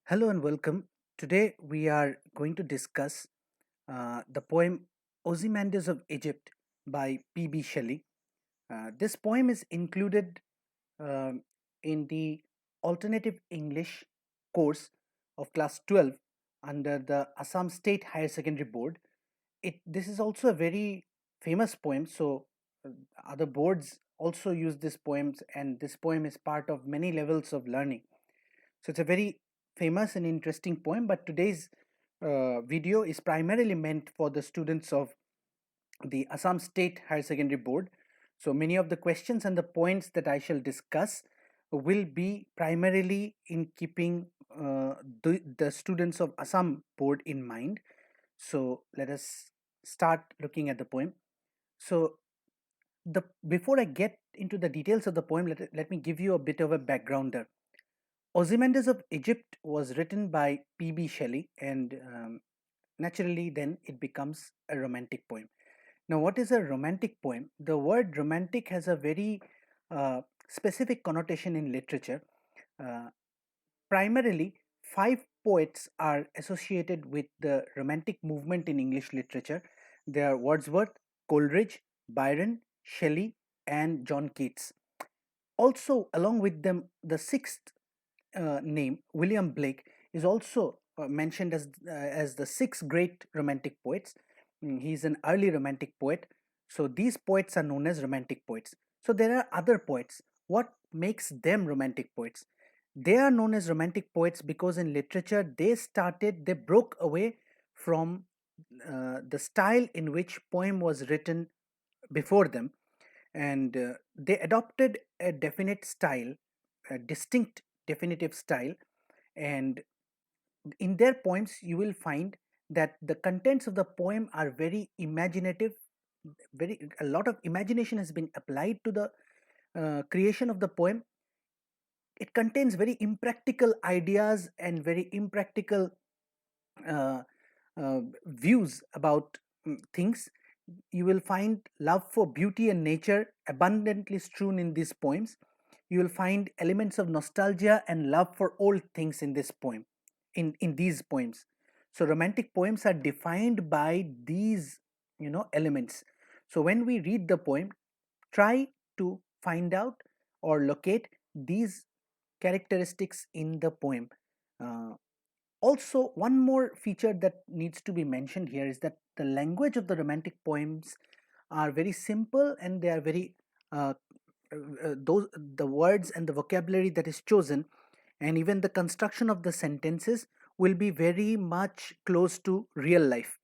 Hello and welcome. Today we are going to discuss the poem Ozymandias of Egypt by P B Shelley. This poem is included um, in the alternative English course of class 12 under the Assam State Higher Secondary Board. This is also a very famous poem, so uh, other boards also use this poems, and this poem is part of many levels of learning. So it's a very famous and interesting poem, but today's video is primarily meant for the students of the Assam State Higher Secondary Board. So many of the questions and the points that I shall discuss will be primarily in keeping the students of Assam board in mind. So let us start looking at the poem. So the before I get into the details of the poem, let me give you a bit of a backgrounder. Ozymandias of Egypt was written by P B Shelley, and naturally, then it becomes a romantic poem. Now, what is a romantic poem? The word romantic has a very specific connotation in literature. Uh, Primarily, five poets are associated with the romantic movement in English literature. They are Wordsworth, Coleridge, Byron, Shelley, and John Keats. Also, along with them, the sixth name, William Blake, is also mentioned as the six great romantic poets. He's an early romantic poet. So these poets are known as romantic poets. So there are other poets. What makes them romantic poets? They are known as romantic poets because in literature they broke away from the style in which poem was written before them, and they adopted a definite style, a distinct definitive style, and in their poems you will find that the contents of the poem are very imaginative. Very a lot of imagination has been applied to the creation of the poem. It contains very impractical ideas and very impractical uh, views about things. You will find love for beauty and nature abundantly strewn in these poems. You will find elements of nostalgia and love for old things in this poem, in these poems. So romantic poems are defined by these, elements. So when we read the poem, try to find out or locate these characteristics in the poem. Uh, Also, one more feature that needs to be mentioned here is that the language of the romantic poems are very simple, and they are very uh, those the words and the vocabulary that is chosen, and even the construction of the sentences will be very much close to real life.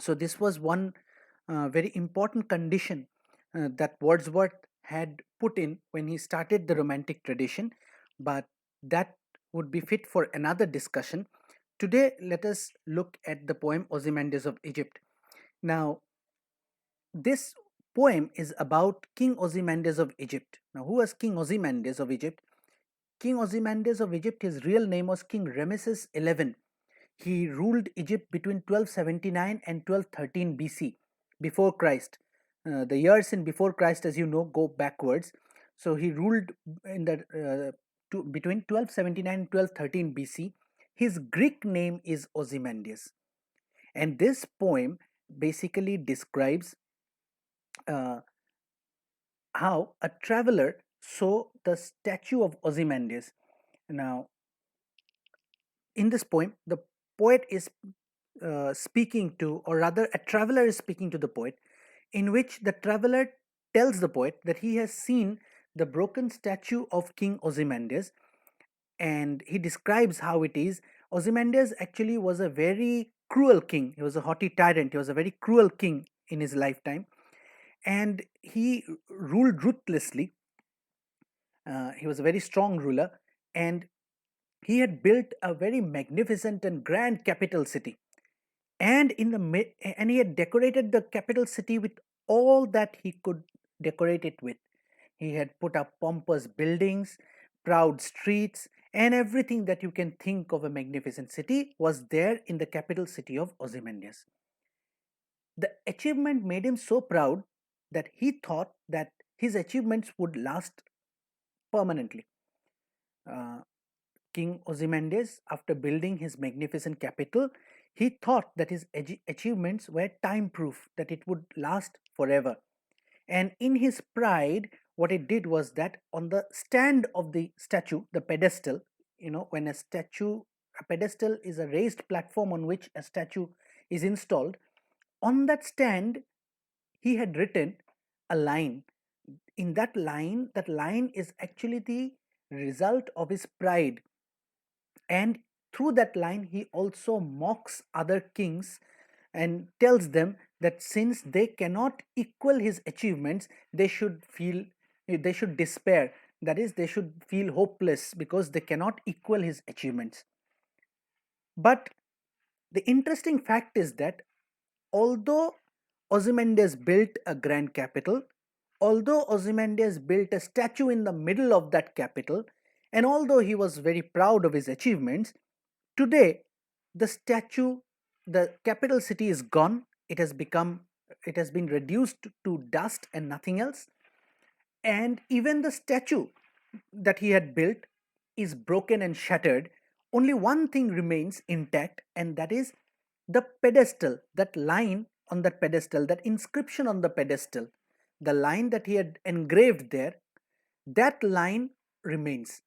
So this was one very important condition that Wordsworth had put in when he started the romantic tradition, but that would be fit for another discussion. Today, let us look at the poem Ozymandias of Egypt. Now, this poem is about King Ozymandias of Egypt. Now, who was King Ozymandias of Egypt? King Ozymandias of Egypt, his real name was King Rameses XI. He ruled Egypt between 1279 and 1213 BC, before Christ. The years in before Christ, as you know, go backwards. So he ruled in the between 1279 and 1213 BC. His Greek name is Ozymandias, and this poem basically describes uh, how a traveler saw the statue of Ozymandias. Now, in this poem, the poet is speaking to, or rather, a traveler is speaking to the poet, in which the traveler tells the poet that he has seen the broken statue of King Ozymandias, and he describes how it is. Ozymandias actually was a very cruel king. He was a haughty tyrant. He was a very cruel king in his lifetime, and he ruled ruthlessly. He was a very strong ruler, and he had built a very magnificent and grand capital city, and and he had decorated the capital city with all that he could decorate it with. He had put up pompous buildings, proud streets, and everything that you can think of a magnificent city was there in the capital city of Ozymandias. The achievement made him so proud that he thought that his achievements would last permanently. Uh, King Ozymandias, after building his magnificent capital, he thought that his achievements were time proof, that it would last forever. And in his pride, what he did was that on the stand of the statue, the pedestal, when a pedestal is a raised platform on which a statue is installed, on that stand, he had written a line. In that line is actually the result of his pride. And through that line, he also mocks other kings and tells them that since they cannot equal his achievements, they should despair. That is, they should feel hopeless because they cannot equal his achievements. But the interesting fact is that although Ozymandias built a grand capital, although Ozymandias built a statue in the middle of that capital, and although he was very proud of his achievements, today the statue, the capital city is gone. It has been reduced to dust and nothing else. And even the statue that he had built is broken and shattered. Only one thing remains intact, and that is the pedestal, that line on that pedestal, that inscription on the pedestal, the line that he had engraved there, that line remains.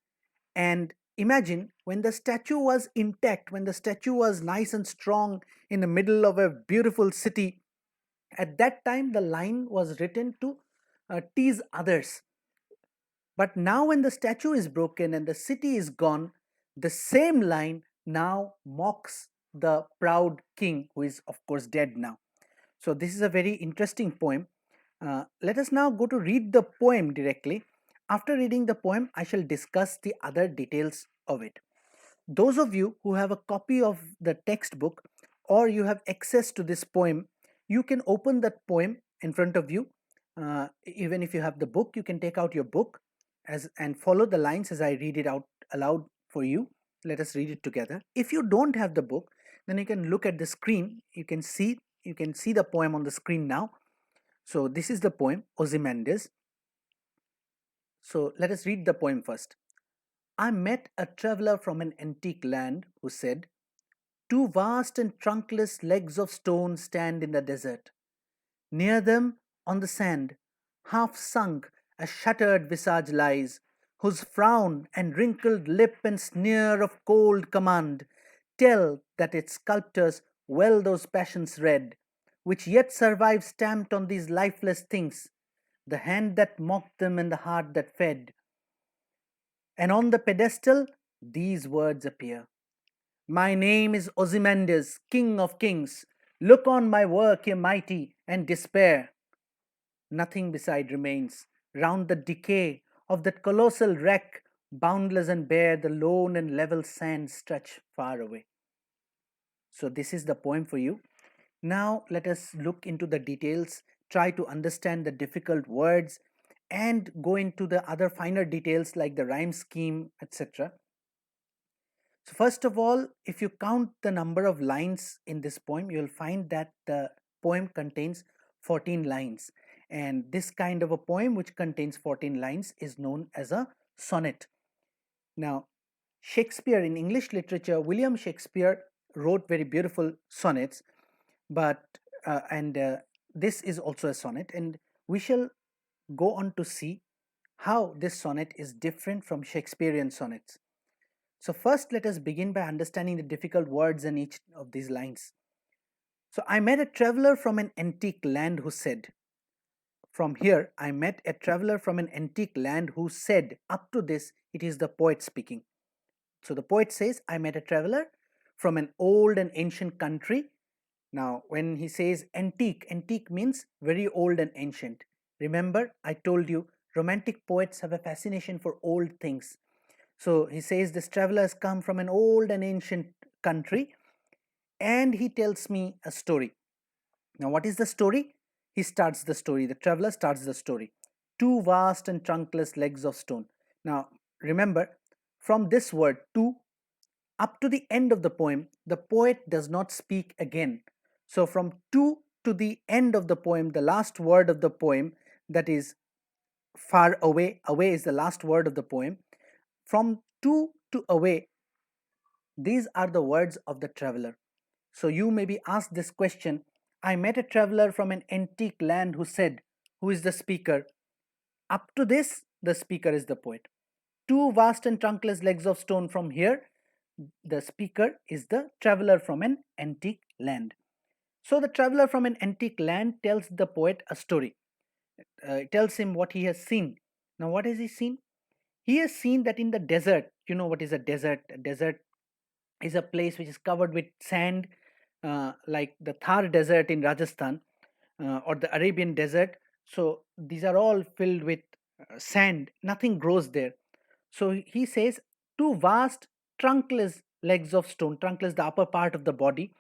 And imagine when the statue was intact, when the statue was nice and strong in the middle of a beautiful city, at that time the line was written to tease others. But now, when the statue is broken and the city is gone, the same line now mocks the proud king, who is, of course, dead now. So, this is a very interesting poem. Let us now go to read the poem directly. After reading the poem, I shall discuss the other details of it. Those of you who have a copy of the textbook or you have access to this poem, you can open that poem in front of you. Even if you have the book, you can take out your book and follow the lines as I read it out aloud for you. Let us read it together. If you don't have the book, then you can look at the screen. You can see the poem on the screen now. So this is the poem, Ozymandias. So let us read the poem first. I met a traveler from an antique land who said, two vast and trunkless legs of stone stand in the desert. Near them, on the sand, half sunk, a shattered visage lies, whose frown and wrinkled lip and sneer of cold command tell that its sculptors well those passions read, which yet survive stamped on these lifeless things, the hand that mocked them and the heart that fed. And on the pedestal, these words appear. My name is Ozymandias, King of Kings. Look on my work, ye mighty, and despair. Nothing beside remains. Round the decay of that colossal wreck, boundless and bare, the lone and level sands stretch far away. So, this is the poem for you. Now, let us look into the details, try to understand the difficult words, and go into the other finer details like the rhyme scheme, etc. So, first of all, if you count the number of lines in this poem, you will find that the poem contains 14 lines. And this kind of a poem, which contains 14 lines, is known as a sonnet. Now, Shakespeare, in English literature, William Shakespeare wrote very beautiful sonnets, but and this is also a sonnet, and we shall go on to see how this sonnet is different from Shakespearean sonnets. So, first, let us begin by understanding the difficult words in each of these lines. So, I met a traveler from an antique land who said, from here, I met a traveler from an antique land who said, up to this, it is the poet speaking. So, the poet says, I met a traveler from an old and ancient country. Now, when he says antique, antique means very old and ancient. Remember, I told you, romantic poets have a fascination for old things. So he says this traveler has come from an old and ancient country and he tells me a story. Now, what is the story? He starts the story. The traveler starts the story. Two vast and trunkless legs of stone. Now, remember, from this word, two, up to the end of the poem, the poet does not speak again. So, from two to the end of the poem, the last word of the poem, that is far away, away is the last word of the poem. From two to away, These are the words of the traveler. So you may be asked this question. I met a traveler from an antique land who said, who is the speaker? Up to this, the speaker is the poet. Two vast and trunkless legs of stone from here, the speaker is the traveler from an antique land. So the traveler from an antique land tells the poet a story. Tells him what he has seen. Now, what has he seen? He has seen that in the desert, you know what is a desert? A desert is a place which is covered with sand, like the Thar Desert in Rajasthan or the Arabian Desert. So these are all filled with sand, nothing grows there. So he says, two vast trunkless legs of stone, trunkless the upper part of the body.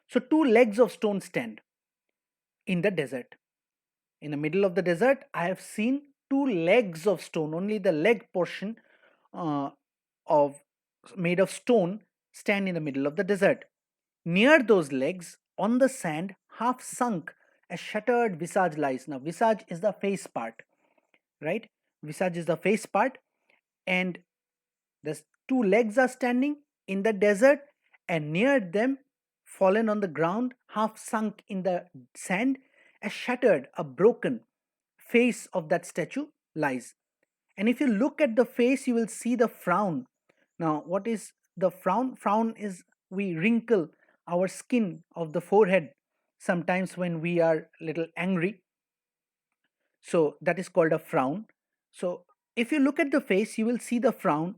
So two legs of stone stand in the desert. In the middle of the desert, I have seen two legs of stone, only the leg portion uh, of made of stone stand in the middle of the desert. Near those legs, on the sand, half sunk, a shattered visage lies. Now, visage is the face part, right? Visage is the face part, and the two legs are standing in the desert, and near them, fallen on the ground, half sunk in the sand, a shattered, a broken face of that statue lies. And if you look at the face, you will see the frown. Now, what is the frown? Frown is we wrinkle our skin of the forehead sometimes when we are little angry. So that is called a frown. So if you look at the face, you will see the frown.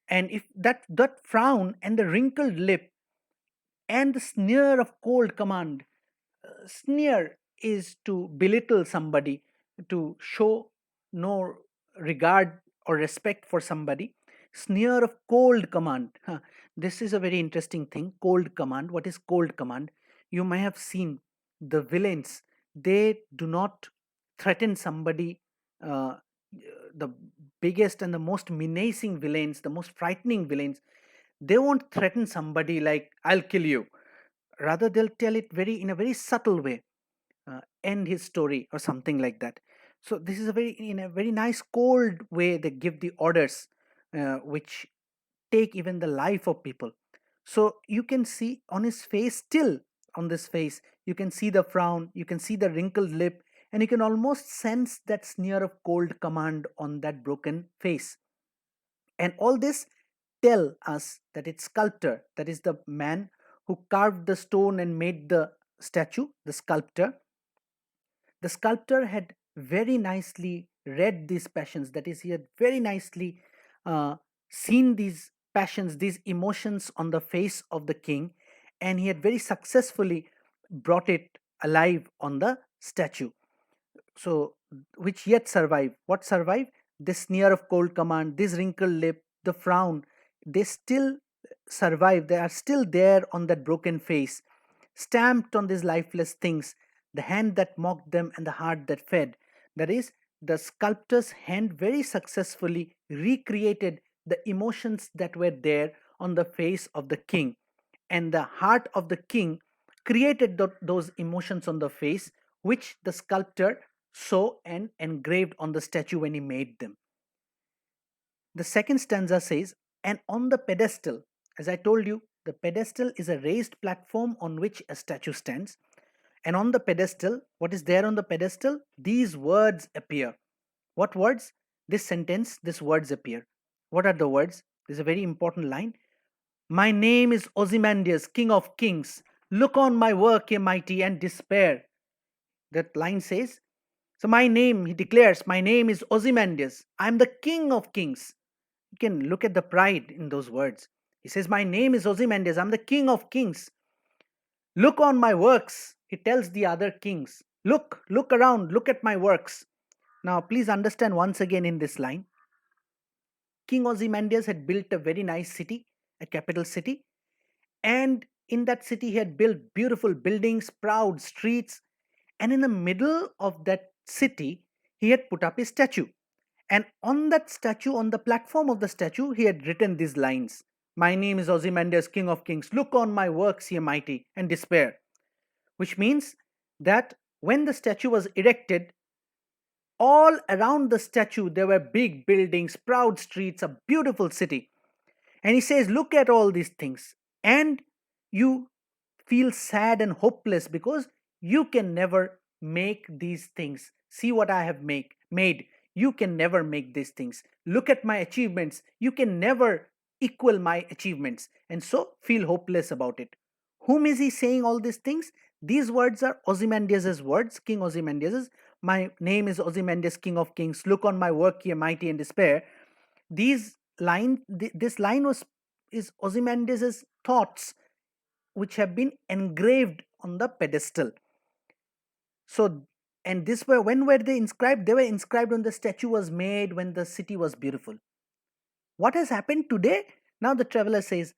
And if that frown and the wrinkled lip and the sneer of cold command, sneer is to belittle somebody, to show no regard or respect for somebody. Sneer of cold command. Huh. This is a very interesting thing. Cold command. What is cold command? You may have seen the villains. They do not threaten somebody. The biggest and the most menacing villains, the most frightening villains, they won't threaten somebody like I'll kill you. Rather, they'll tell it very in a very subtle way, end his story or something like that. So this is a very in a very nice cold way they give the orders, which take even the life of people. So you can see on his face, still on this face, you can see the frown, you can see the wrinkled lip, and you can almost sense that sneer of cold command on that broken face. And all this tell us that it's sculptor, that is the man who carved the stone and made the statue, the sculptor. The sculptor had very nicely read these passions, that is, he had very nicely uh, seen these passions, these emotions on the face of the king, and he had very successfully brought it alive on the statue. So, which yet survive. What survive? This sneer of cold command, this wrinkled lip, the frown, they still survive. They are still there on that broken face, stamped on these lifeless things, the hand that mocked them and the heart that fed. That is, the sculptor's hand very successfully recreated the emotions that were there on the face of the king. And the heart of the king created those emotions on the face, which the sculptor saw and engraved on the statue when he made them. The second stanza says, and on the pedestal, as I told you, the pedestal is a raised platform on which a statue stands. And on the pedestal, what is there on the pedestal? These words appear. What words? This sentence, these words appear. What are the words? This is a very important line. My name is Ozymandias, King of Kings. Look on my work, ye mighty, and despair. That line says, so my name, he declares, my name is Ozymandias. I am the King of Kings. You can look at the pride in those words. He says, my name is Ozymandias. I'm the King of Kings. Look on my works. He tells the other kings, look around, look at my works. Now, please understand once again in this line, King Ozymandias had built a very nice city, a capital city, and in that city he had built beautiful buildings, proud streets, and in the middle of that city he had put up a statue. And on that statue, on the platform of the statue, he had written these lines. My name is Ozymandias, King of Kings. Look on my works, ye mighty, and despair. Which means that when the statue was erected, all around the statue there were big buildings, proud streets, a beautiful city. And he says, look at all these things. And you feel sad and hopeless because you can never make these things. See what I have made. You can never make these things. Look at my achievements. You can never equal my achievements. And so feel hopeless about it. Whom is he saying all these things? These words are Ozymandias' words, King Ozymandias. My name is Ozymandias, King of Kings. Look on my work here, mighty and despair. This line was is Ozymandias' thoughts, which have been engraved on the pedestal. So, and this were when were they inscribed? They were inscribed when the statue was made, when the city was beautiful. What has happened today? Now the traveler says,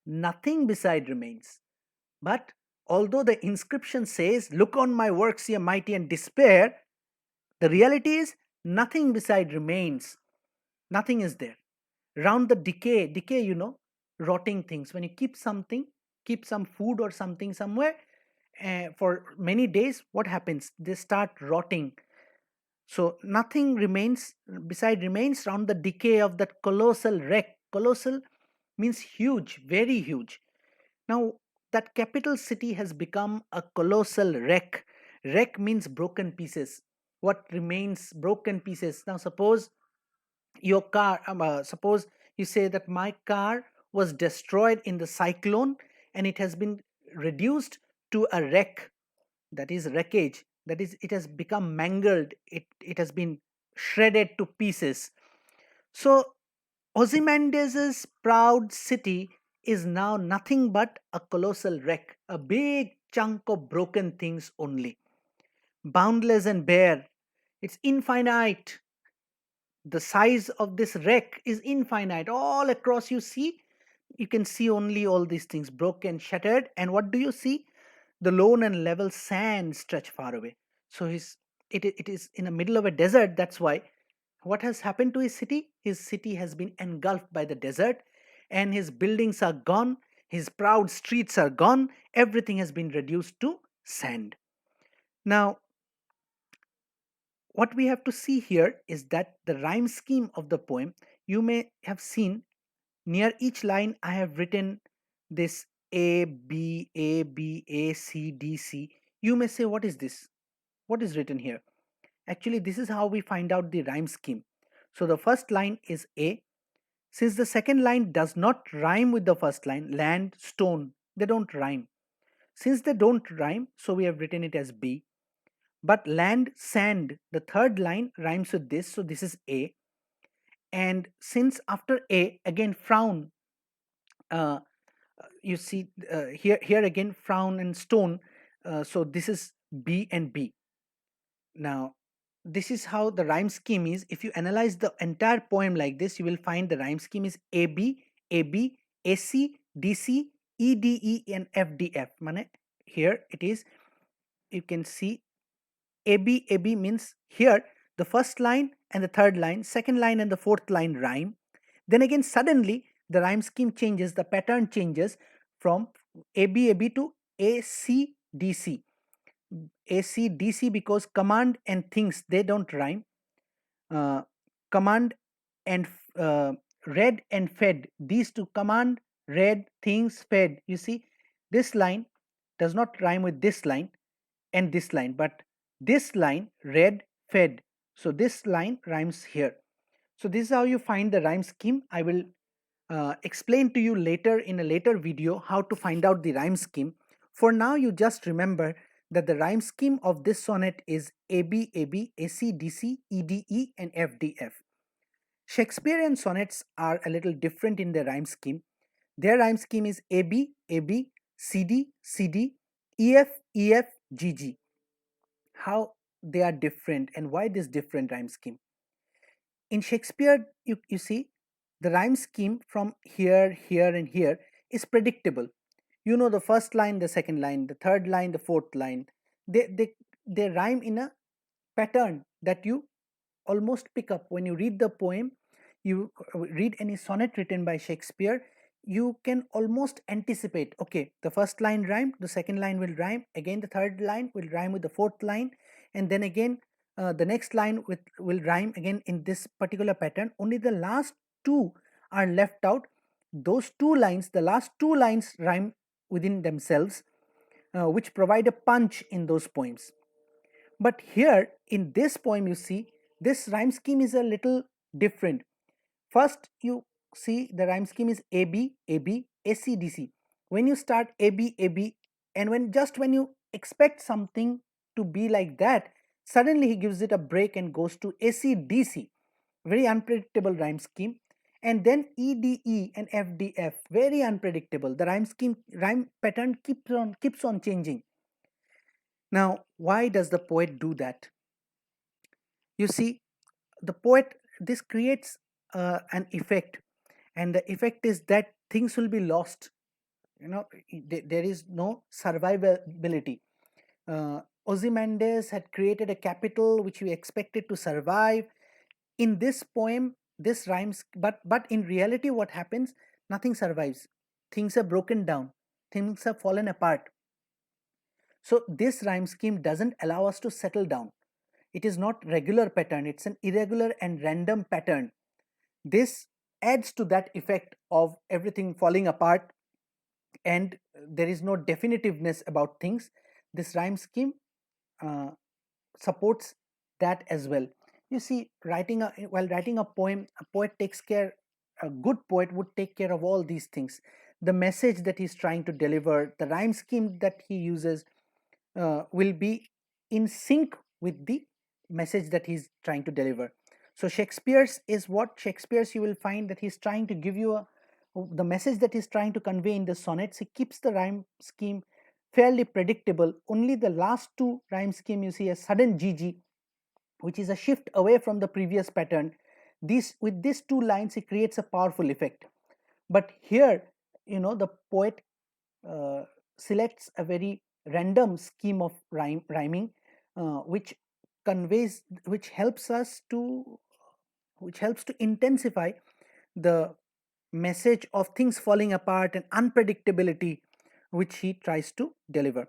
nothing beside remains. But although the inscription says, look on my works, ye mighty, and despair, the reality is nothing beside remains. Nothing is there. Round the decay, rotting things. When you keep something, keep some food or something somewhere for many days, what happens? They start rotting. So nothing remains beside remains round the decay of that colossal wreck. Colossal means huge, very huge. Now, that capital city has become a colossal wreck. Wreck means broken pieces. What remains? Broken pieces. Now, suppose you say that my car was destroyed in the cyclone and it has been reduced to a wreck, that is wreckage, that is, it has become mangled, it has been shredded to pieces. So Ozymandias' proud city is now nothing but a colossal wreck, a big chunk of broken things only. Boundless and bare. It's infinite. The size of this wreck is infinite. All across you can see only all these things broken, shattered. And what do you see? The lone and level sand stretch far away. So it is in the middle of a desert. That's why. What has happened to his city? His city has been engulfed by the desert, and his buildings are gone. His proud streets are gone. Everything has been reduced to sand. Now, what we have to see here is that the rhyme scheme of the poem, you may have seen near each line I have written this A, B, A, B, A, C, D, C. You may say, what is this? What is written here? Actually, this is how we find out the rhyme scheme. So the first line is A. Since the second line does not rhyme with the first line, land, stone, they don't rhyme. Since they don't rhyme, so we have written it as B. But land, sand, the third line rhymes with this, so this is A. And since after A, again frown, uh, you see here again frown and stone, so this is B and B. Now, this is how the rhyme scheme is. If you analyze the entire poem like this, you will find the rhyme scheme is AB, AB, AC, DC, EDE, and FDF. Mane, here it is. You can see AB, AB means here the first line and the third line, second line and the fourth line rhyme. Then again, suddenly the rhyme scheme changes, the pattern changes from AB, AB to AC, DC. AC, DC because command and things they don't rhyme. Uh, Command and read and fed, these two, command, read, things, fed. You see, this line does not rhyme with this line and this line, but this line read, fed. So this line rhymes here. So this is how you find the rhyme scheme. I will explain to you later in a later video how to find out the rhyme scheme. For now, you just remember that the rhyme scheme of this sonnet is AB, AB, AC, DC, EDE, and FDF. Shakespearean sonnets are a little different in their rhyme scheme. Their rhyme scheme is AB, AB, CD, CD, EF, EF, GG. How they are different and why this different rhyme scheme? In Shakespeare, you see, the rhyme scheme from here, here, and here is predictable. You know the first line, the second line, the third line, the fourth line. They rhyme in a pattern that you almost pick up when you read the poem. You read any sonnet written by Shakespeare, you can almost anticipate, okay, the first line rhymed, the second line will rhyme again, the third line will rhyme with the fourth line, and then again the next line will rhyme again in this particular pattern. Only the last two are left out, those two lines, the last two lines, rhyme within themselves, which provide a punch in those poems. But here in this poem, you see, this rhyme scheme is a little different. First, you see the rhyme scheme is A B A B A C D C. When you start A B A B, and when you expect something to be like that, suddenly he gives it a break and goes to A C D C. Very unpredictable rhyme scheme. And then E D E and F D F. Very unpredictable. The rhyme pattern keeps on changing. Now, why does the poet do that? You see, the poet, this creates an effect, and the effect is that things will be lost. There is no survivability. Ozymandias had created a capital which we expected to survive. In this poem, this rhymes, but in reality, what happens? Nothing survives. Things are broken down. Things have fallen apart. So this rhyme scheme doesn't allow us to settle down. It is not regular pattern. It's an irregular and random pattern. This adds to that effect of everything falling apart, and there is no definitiveness about things. This rhyme scheme uh, supports that as well. You see, while writing a poem, a good poet would take care of all these things. The message that he's trying to deliver, the rhyme scheme that he uses, will be in sync with the message that he's trying to deliver. So Shakespeare's you will find that he's trying to give you the message that he's trying to convey in the sonnets. He keeps the rhyme scheme fairly predictable. Only the last two rhyme scheme, you see a sudden GG, which is a shift away from the previous pattern. With these two lines, he creates a powerful effect. But here, the poet uh, selects a very random scheme of rhyming, which conveys, which helps to intensify the message of things falling apart and unpredictability, which he tries to deliver.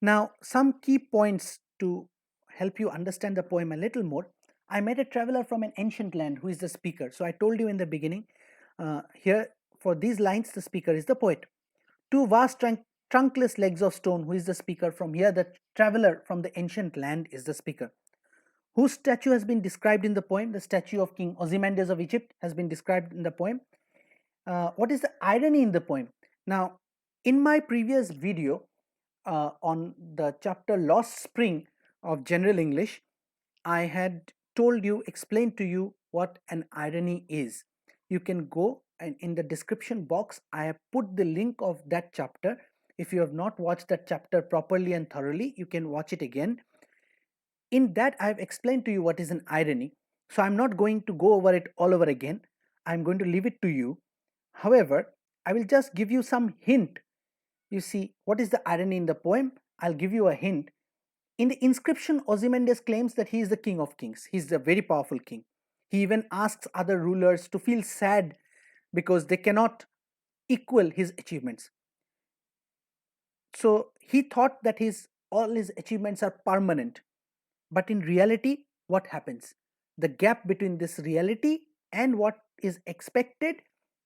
Now, some key points to help you understand the poem a little more. I met a traveler from an ancient land who is the speaker. So I told you in the beginning, here for these lines, the speaker is the poet. Two vast trunkless legs of stone, who is the speaker. From here, the traveler from the ancient land is the speaker. Whose statue has been described in the poem? The statue of King Ozymandias of Egypt has been described in the poem. What is the irony in the poem? Now, in my previous video on the chapter Lost Spring of General English, I had explained to you what an irony is. You can go, and in the description box, I have put the link of that chapter. If you have not watched that chapter properly and thoroughly, you can watch it again. In that, I have explained to you what is an irony. So I'm not going to go over it all over again. I'm going to leave it to you. However, I will just give you some hint. You see, what is the irony in the poem? I'll give you a hint. In the inscription, Ozymandias claims that he is the king of kings. He is a very powerful king. He even asks other rulers to feel sad because they cannot equal his achievements. So he thought that all his achievements are permanent. But in reality, what happens? The gap between this reality and what is expected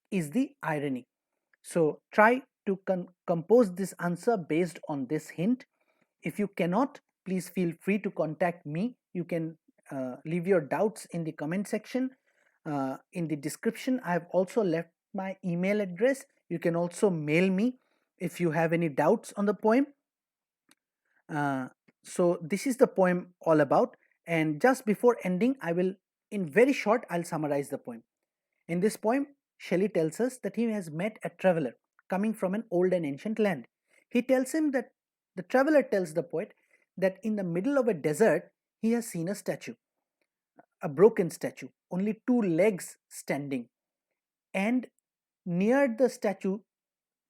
is the irony. So try to compose this answer based on this hint. If you cannot, please feel free to contact me. You can leave your doubts in the comment section. In the description, I have also left my email address. You can also mail me if you have any doubts on the poem. So this is the poem all about. And just before ending, in very short, I'll summarize the poem. In this poem, Shelley tells us that he has met a traveler coming from an old and ancient land. He tells him that the traveler tells the poet that in the middle of a desert, he has seen a statue, a broken statue, only two legs standing. And near the statue,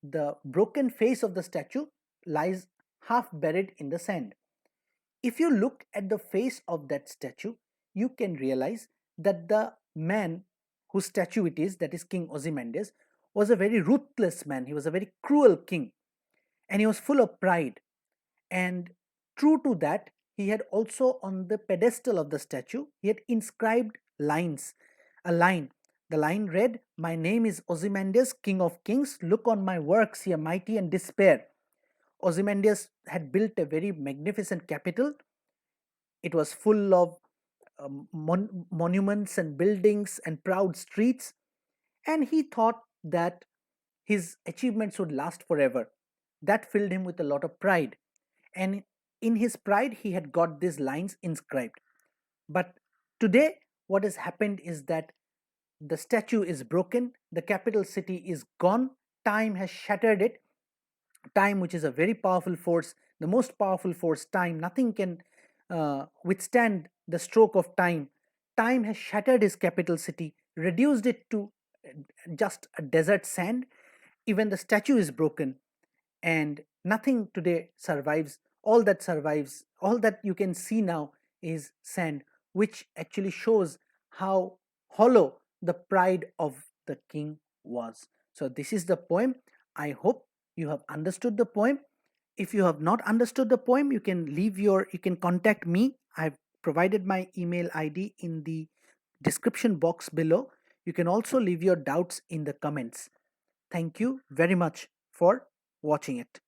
the broken face of the statue lies half buried in the sand. If you look at the face of that statue, you can realize that the man whose statue it is, that is King Ozymandias, was a very ruthless man. He was a very cruel king, and he was full of pride. And true to that, he had also on the pedestal of the statue, he had inscribed lines, a line. The line read, "My name is Ozymandias, King of Kings. Look on my works here, mighty and despair." Ozymandias had built a very magnificent capital. It was full of monuments and buildings and proud streets, and he thought that his achievements would last forever. That filled him with a lot of pride. And in his pride, he had got these lines inscribed. But today, what has happened is that the statue is broken, the capital city is gone, time has shattered it. Time, which is a very powerful force, the most powerful force, time, nothing can withstand the stroke of time. Time has shattered his capital city, reduced it to just a desert sand. Even the statue is broken, and nothing today survives. All that you can see now is sand, which actually shows how hollow the pride of the king was. So this is the poem. I hope you have understood the poem. If you have not understood the poem, you can contact me. I've provided my email ID in the description box below. You can also leave your doubts in the comments. Thank you very much for watching it.